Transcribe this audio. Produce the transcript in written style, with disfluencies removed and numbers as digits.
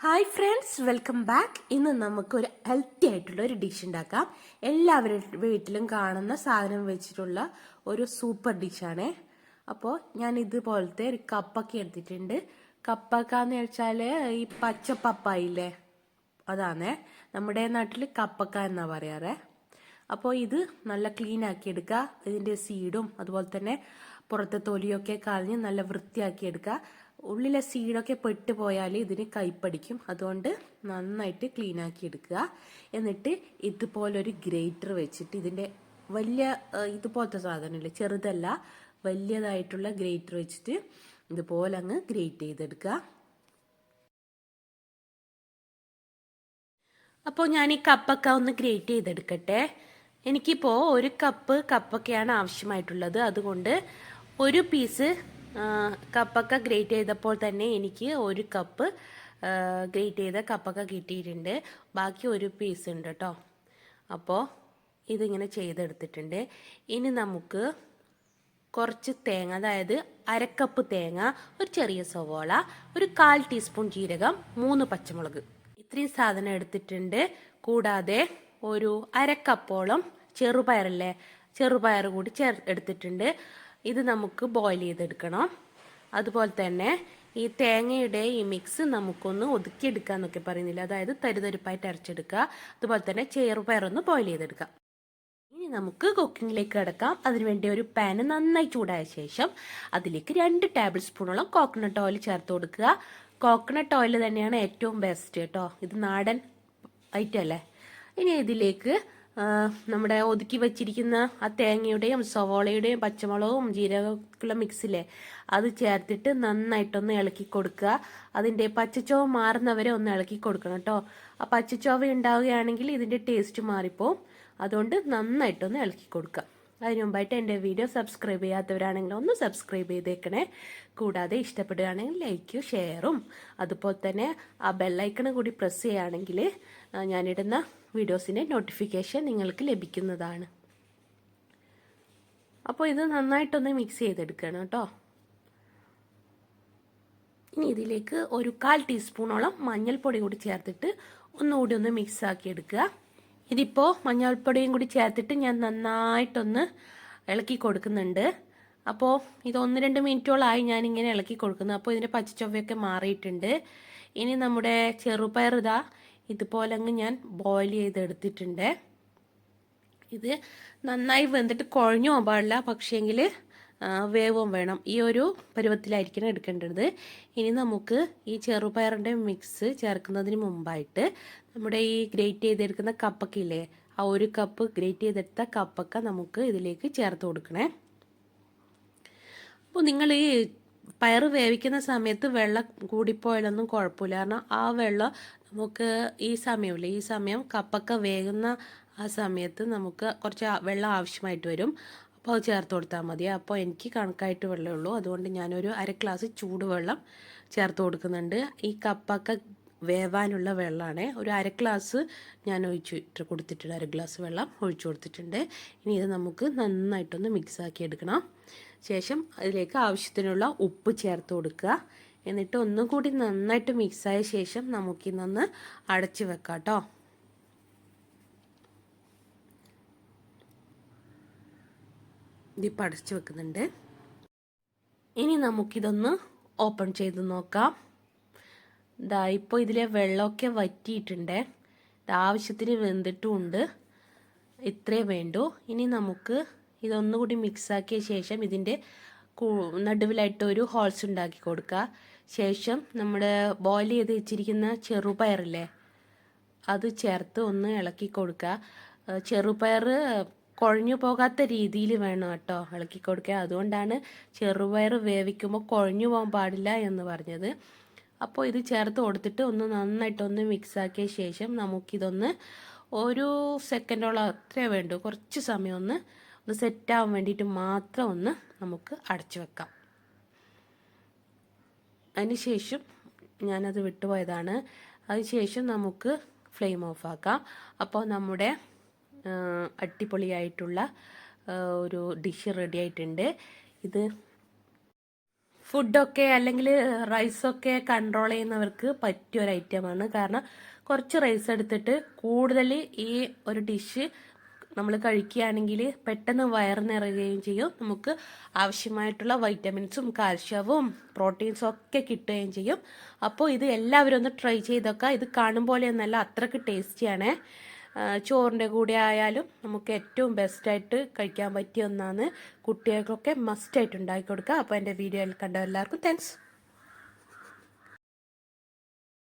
Hi friends, welcome back. ഇന്ന് നമുക്കൊരു healthy ആയിട്ടുള്ള ഒരു ഡിഷ് ഉണ്ടാക്കാം. എല്ലാവരും വീട്ടിലും കാണുന്ന സാധനം വെച്ചിട്ടുള്ള ഒരു സൂപ്പർ ഡിഷാണ്. അപ്പോൾ ഞാൻ ഇതുപോലത്തെ ഒരു കപ്പൊക്കെ എടുത്തിട്ടുണ്ട്. കപ്പക്ക എന്ന് വെച്ചാൽ ഈ പച്ച പപ്പായില്ലേ, അതാണേ. നമ്മുടെ നാട്ടിൽ കപ്പക്ക എന്നാ പറയാറേ. അപ്പോൾ ഇത് നല്ല ക്ലീൻ ആക്കി എടുക്കുക. ഇതിൻ്റെ സീഡും അതുപോലെ തന്നെ പുറത്തെ തൊലിയൊക്കെ കളഞ്ഞ് നല്ല വൃത്തിയാക്കി എടുക്കുക. ഉള്ളിലെ സീഡൊക്കെ പെട്ട് പോയാൽ ഇതിന് കയ്പടിക്കും. അതുകൊണ്ട് നന്നായിട്ട് ക്ലീൻ ആക്കി എടുക്കുക. എന്നിട്ട് ഇതുപോലൊരു ഗ്രേറ്റർ വെച്ചിട്ട് ഇതിൻ്റെ വലിയ ഇതുപോലത്തെ സാധനമില്ല, ചെറുതല്ല, വലിയതായിട്ടുള്ള ഗ്രേറ്റർ വെച്ചിട്ട് ഇതുപോലെ അങ്ങ് ഗ്രേറ്റ് ചെയ്തെടുക്കുക. അപ്പോൾ ഞാൻ ഈ കപ്പൊക്കെ ഒന്ന് ഗ്രേറ്റ് ചെയ്തെടുക്കട്ടെ. എനിക്കിപ്പോൾ ഒരു കപ്പ് കപ്പൊക്കെയാണ് ആവശ്യമായിട്ടുള്ളത്. അതുകൊണ്ട് ഒരു പീസ് കപ്പൊക്കെ ഗ്രേറ്റ് ചെയ്തപ്പോൾ തന്നെ എനിക്ക് ഒരു കപ്പ് ഗ്രേറ്റ് ചെയ്ത കപ്പൊക്കെ കിട്ടിയിട്ടുണ്ട്. ബാക്കി ഒരു പീസ് ഉണ്ട് കേട്ടോ. അപ്പോൾ ഇതിങ്ങനെ ചെയ്തെടുത്തിട്ടുണ്ട്. ഇനി നമുക്ക് കുറച്ച് തേങ്ങ, അതായത് അരക്കപ്പ് തേങ്ങ, ഒരു ചെറിയ സവോള, ഒരു 1/4 ടീസ്പൂൺ ജീരകം, 3 പച്ചമുളക്, ഇത്രയും സാധനം എടുത്തിട്ടുണ്ട്. കൂടാതെ ഒരു അരക്കപ്പോളം ചെറുപയറില്ലേ, ചെറുപയർ കൂടി എടുത്തിട്ടുണ്ട്. ഇത് നമുക്ക് ബോയിൽ ചെയ്തെടുക്കണം. അതുപോലെ തന്നെ ഈ തേങ്ങയുടെ ഈ മിക്സ് നമുക്കൊന്ന് ഒതുക്കിയെടുക്കുക എന്നൊക്കെ പറയുന്നില്ല, അതായത് തരിതരിപ്പായിട്ട് അരച്ചെടുക്കുക. അതുപോലെ തന്നെ ചെറുപയറൊന്ന് ബോയിൽ ചെയ്തെടുക്കുക. ഇനി നമുക്ക് കുക്കിങ്ങിലേക്ക് കിടക്കാം. അതിനുവേണ്ടി ഒരു പാന് നന്നായി ചൂടായ ശേഷം അതിലേക്ക് 2 ടേബിൾ സ്പൂണോളം കോക്കനട്ട് ഓയിൽ ചേർത്ത് കൊടുക്കുക. കോക്കനട്ട് ഓയിൽ തന്നെയാണ് ഏറ്റവും ബെസ്റ്റ് കേട്ടോ. ഇത് നാടൻ ഐറ്റം അല്ലേ. ഇനി ഇതിലേക്ക് നമ്മുടെ ഒതുക്കി വെച്ചിരിക്കുന്ന ആ തേങ്ങയുടെയും സവോളയുടെയും പച്ചമുളകും ജീരകമുള്ള മിക്സിലെ അത് ചേർത്തിട്ട് നന്നായിട്ടൊന്ന് ഇളക്കി കൊടുക്കുക. അതിൻ്റെ പച്ചച്ചോവ മാറുന്നവരെ ഒന്ന് ഇളക്കി കൊടുക്കണം കേട്ടോ. ആ പച്ചച്ചോവ ഉണ്ടാവുകയാണെങ്കിൽ ഇതിൻ്റെ ടേസ്റ്റ് മാറിപ്പോവും. അതുകൊണ്ട് നന്നായിട്ടൊന്ന് ഇളക്കി കൊടുക്കുക. അതിന് മുമ്പായിട്ട് എൻ്റെ വീഡിയോ സബ്സ്ക്രൈബ് ചെയ്യാത്തവരാണെങ്കിൽ ഒന്ന് സബ്സ്ക്രൈബ് ചെയ്തേക്കണേ. കൂടാതെ ഇഷ്ടപ്പെടുകയാണെങ്കിൽ ലൈക്കും ഷെയറും അതുപോലെ തന്നെ ആ ബെല്ലൈക്കണ് കൂടി പ്രസ് ചെയ്യുകയാണെങ്കിൽ ഞാനിടുന്ന വീഡിയോസിൻ്റെ നോട്ടിഫിക്കേഷൻ നിങ്ങൾക്ക് ലഭിക്കുന്നതാണ്. അപ്പോൾ ഇത് നന്നായിട്ടൊന്ന് മിക്സ് ചെയ്തെടുക്കണം കേട്ടോ. ഇനി ഇതിലേക്ക് ഒരു 1/4 ടീസ്പൂണോളം മഞ്ഞൾപ്പൊടി കൂടി ചേർത്തിട്ട് ഒന്നുകൂടി ഒന്ന് മിക്സ് ആക്കി എടുക്കുക. ഇതിപ്പോൾ മഞ്ഞൾപ്പൊടിയും കൂടി ചേർത്തിട്ട് ഞാൻ നന്നായിട്ടൊന്ന് ഇളക്കി കൊടുക്കുന്നുണ്ട്. അപ്പോൾ ഇത് 1-2 മിനിറ്റോളമായി ഞാനിങ്ങനെ ഇളക്കി കൊടുക്കുന്നത്. അപ്പോൾ ഇതിൻ്റെ പച്ചച്ചൊവ്വയൊക്കെ മാറിയിട്ടുണ്ട്. ഇനി നമ്മുടെ ചെറുപയർ ഇതുപോലെ അങ്ങ് ഞാൻ ബോയിൽ ചെയ്തെടുത്തിട്ടുണ്ട്. ഇത് നന്നായി വെന്തിട്ട് കുഴഞ്ഞു പോകാൻ പാടില്ല, പക്ഷേങ്കിൽ വേവും വേണം. ഈ ഒരു പരുവത്തിലായിരിക്കണം എടുക്കേണ്ടത്. ഇനി നമുക്ക് ഈ ചെറുപയറിൻ്റെ മിക്സ് ചേർക്കുന്നതിന് മുമ്പായിട്ട് നമ്മുടെ ഈ ഗ്രേറ്റ് ചെയ്തെടുക്കുന്ന കപ്പൊക്കെ ഇല്ലേ, ആ ഒരു കപ്പ് ഗ്രേറ്റ് ചെയ്തെടുത്ത കപ്പൊക്കെ നമുക്ക് ഇതിലേക്ക് ചേർത്ത് കൊടുക്കണേ. അപ്പോൾ നിങ്ങൾ ഈ പയർ വേവിക്കുന്ന സമയത്ത് വെള്ളം കൂടിപ്പോയാലൊന്നും കുഴപ്പമില്ല. കാരണം ആ വെള്ളം നമുക്ക് ഈ സമയം കപ്പൊക്കെ വേകുന്ന ആ സമയത്ത് നമുക്ക് കുറച്ച് വെള്ളം ആവശ്യമായിട്ട് വരും. അപ്പോൾ അത് ചേർത്ത് കൊടുത്താൽ മതി. അപ്പോൾ എനിക്ക് കണക്കായിട്ട് വെള്ളമേ ഉള്ളൂ. അതുകൊണ്ട് ഞാനൊരു 1/2 ഗ്ലാസ് ചൂടുവെള്ളം ചേർത്ത് കൊടുക്കുന്നുണ്ട്. ഈ കപ്പൊക്കെ വേവാനുള്ള വെള്ളമാണ്. ഒരു 1/2 ഗ്ലാസ് ഞാൻ ഒഴിച്ച് കൊടുത്തിട്ടുണ്ട്. 1/2 ഗ്ലാസ് വെള്ളം ഒഴിച്ചു കൊടുത്തിട്ടുണ്ട്. ഇനി ഇത് നമുക്ക് നന്നായിട്ടൊന്ന് മിക്സാക്കി എടുക്കണം. ശേഷം അതിലേക്ക് ആവശ്യത്തിനുള്ള ഉപ്പ് ചേർത്ത് കൊടുക്കുക. എന്നിട്ട് ഒന്നും കൂടി നന്നായിട്ട് മിക്സായ ശേഷം നമുക്കിതൊന്ന് അടച്ച് വെക്കാം കേട്ടോ. ഇതിപ്പോൾ അടച്ച് വെക്കുന്നുണ്ട്. ഇനി നമുക്കിതൊന്ന് ഓപ്പൺ ചെയ്ത് നോക്കാം. ഇപ്പോൾ ഇതിലെ വെള്ളമൊക്കെ വറ്റിയിട്ടുണ്ട്. ആവശ്യത്തിന് വെന്തിട്ടുമുണ്ട്. ഇത്രേ വേണ്ടൂ. ഇനി നമുക്ക് ഇതൊന്നുകൂടി മിക്സാക്കിയ ശേഷം ഇതിൻ്റെ നടുവിലായിട്ട് ഒരു ഹോൾസ് ഉണ്ടാക്കി കൊടുക്കുക. ശേഷം നമ്മുടെ ബോയിൽ ചെയ്ത് വെച്ചിരിക്കുന്ന ചെറുപയറില്ലേ, അത് ചേർത്ത് ഒന്ന് ഇളക്കി കൊടുക്കുക. ചെറുപയർ കുഴഞ്ഞു പോകാത്ത രീതിയിൽ വേണം കേട്ടോ ഇളക്കി കൊടുക്കുക. അതുകൊണ്ടാണ് ചെറുപയർ വേവിക്കുമ്പോൾ കുഴഞ്ഞു പോകാൻ പാടില്ല എന്ന് പറഞ്ഞത്. അപ്പോൾ ഇത് ചേർത്ത് കൊടുത്തിട്ട് ഒന്ന് നന്നായിട്ടൊന്ന് മിക്സാക്കിയ ശേഷം നമുക്കിതൊന്ന് ഒരു സെക്കൻഡോളം അത്രേ വേണ്ടൂ, കുറച്ച് സമയം ഒന്ന് സെറ്റാവാൻ വേണ്ടിയിട്ട് മാത്രം ഒന്ന് നമുക്ക് അടച്ചു വെക്കാം. അതിനുശേഷം ഞാനത് വിട്ടുപോയതാണ്. അതിനുശേഷം നമുക്ക് ഫ്ലെയിം ഓഫ് ആക്കാം. അപ്പോൾ നമ്മുടെ അടിപൊളിയായിട്ടുള്ള ഒരു ഡിഷ് റെഡി ആയിട്ടുണ്ട്. ഇത് ഫുഡൊക്കെ അല്ലെങ്കിൽ റൈസൊക്കെ കൺട്രോൾ ചെയ്യുന്നവർക്ക് പറ്റിയ ഒരു ഐറ്റമാണ്. കാരണം കുറച്ച് റൈസ് എടുത്തിട്ട് കൂടുതൽ ഈ ഒരു ഡിഷ് നമ്മൾ കഴിക്കുകയാണെങ്കിൽ പെട്ടെന്ന് വയറ് നിറയുകയും ചെയ്യും. നമുക്ക് ആവശ്യമായിട്ടുള്ള വൈറ്റമിൻസും കാൽഷ്യവും പ്രോട്ടീൻസും ഒക്കെ കിട്ടുകയും ചെയ്യും. അപ്പോൾ ഇത് എല്ലാവരും ഒന്ന് ട്രൈ ചെയ്തൊക്കെ. ഇത് കാണും പോലെയൊന്നല്ല, അത്രയ്ക്ക് ടേസ്റ്റിയാണ്. ചോറിൻ്റെ കൂടെ ആയാലും നമുക്ക് ഏറ്റവും ബെസ്റ്റായിട്ട് കഴിക്കാൻ പറ്റിയ ഒന്നാണ്. കുട്ടികൾക്കൊക്കെ മസ്റ്റായിട്ട് ഉണ്ടാക്കി കൊടുക്കുക. അപ്പോൾ എൻ്റെ വീഡിയോയിൽ കണ്ട എല്ലാവർക്കും താങ്ക്സ്.